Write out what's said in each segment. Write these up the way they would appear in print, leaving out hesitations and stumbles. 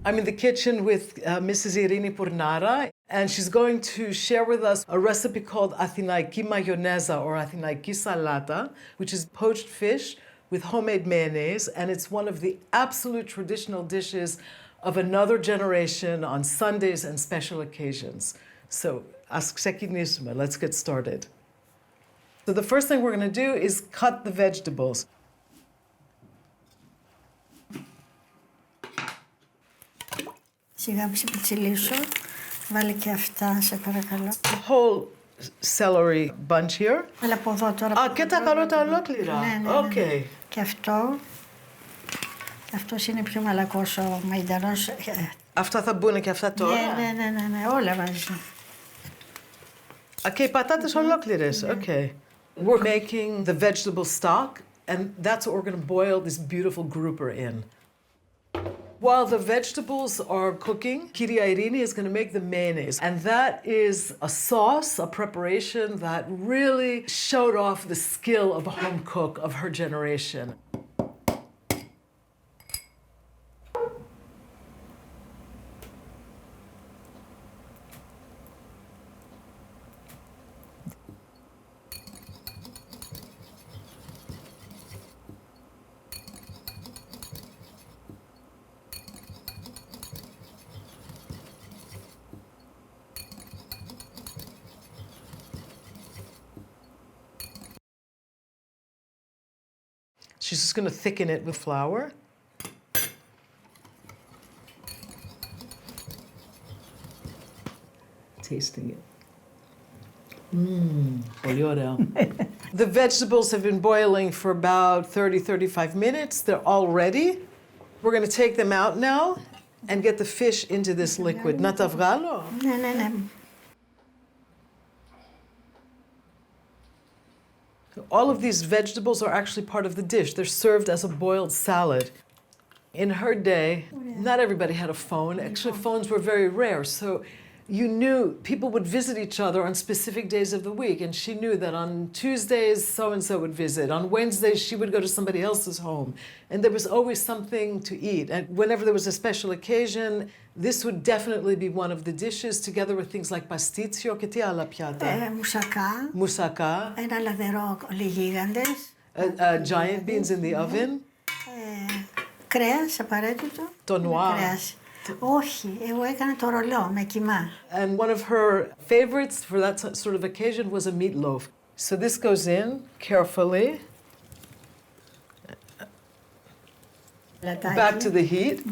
I'm in the kitchen with Mrs. Irini Purnara, and she's going to share with us a recipe called Athinaiki Mayioneza or Athinaiki Salata, which is poached fish with homemade mayonnaise, and it's one of the absolute traditional dishes of another generation on Sundays and special occasions. So, let's get started. So the first thing we're going to do is cut the vegetables. Σιγά ψιλίσω, βάλε και αυτά, σε παρακαλώ. The whole celery bunch here. Αλλά από εδώ τώρα. Και τα καρότα ολόκληρα. Ναι. Okay. Και αυτό. Αυτός είναι πιο μαλακός ο μαϊντανός. Αυτά θα μπουν και αυτά τώρα. Ναι, όλα μαζί. Και οι πατάτες ολόκληρες. Okay. We're making the vegetable stock, and that's what we're going to boil this beautiful grouper in. While the vegetables are cooking, Kyria Irini is going to make the mayonnaise. And that is a sauce, a preparation that really showed off the skill of a home cook of her generation. She's just going to thicken it with flour. Tasting it. Πολύ ωραίο. The vegetables have been boiling for about 30-35 minutes. They're all ready. We're going to take them out now and get the fish into this liquid. Να τα βγάλω? Ναι. All of these vegetables are actually part of the dish. They're served as a boiled salad. In her day, not everybody had a phone. Actually, phones were very rare. So you knew people would visit each other on specific days of the week. And she knew that on Tuesdays, so-and-so would visit. On Wednesdays, she would go to somebody else's home. And there was always something to eat. And whenever there was a special occasion, this would definitely be one of the dishes, together with things like pastitsio και τι άλλα πιάτα. Moussaka. Ένα λαδερό γίγαντες. Giant beans in the oven. Κρέας απαραίτητο. Το noir. Κρέας. Όχι, εγώ έκανα το ρολό με κιμά. And one of her favorites for that sort of occasion was a meatloaf. So this goes in carefully. Back to the heat.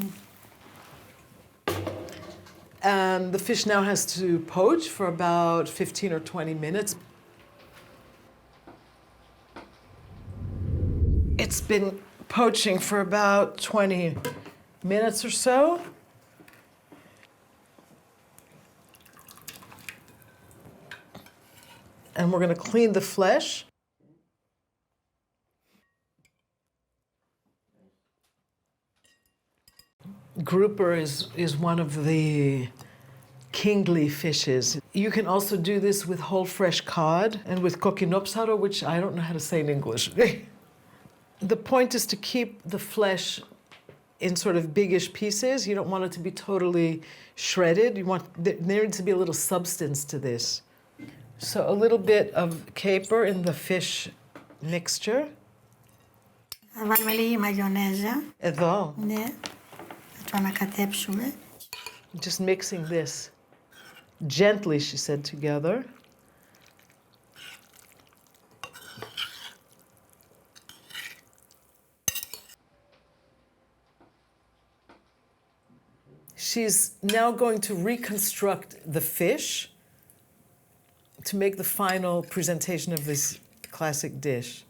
And the fish now has to poach for about 15 or 20 minutes. It's been poaching for about 20 minutes or so. And we're going to clean the flesh. Grouper is one of the kingly fishes. You can also do this with whole fresh cod and with kokinopsaro, which I don't know how to say in English. The point is to keep the flesh in sort of biggish pieces. You don't want it to be totally shredded. There needs to be a little substance to this. So a little bit of caper in the fish mixture. Θα βάλουμε λίγη μαγιονέζα. Εδώ. Ναι. Θα το ανακατέψουμε. Just mixing this gently, she said, together. She's now going to reconstruct the fish to make the final presentation of this classic dish.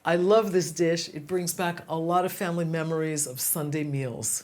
I love this dish. It brings back a lot of family memories of Sunday meals.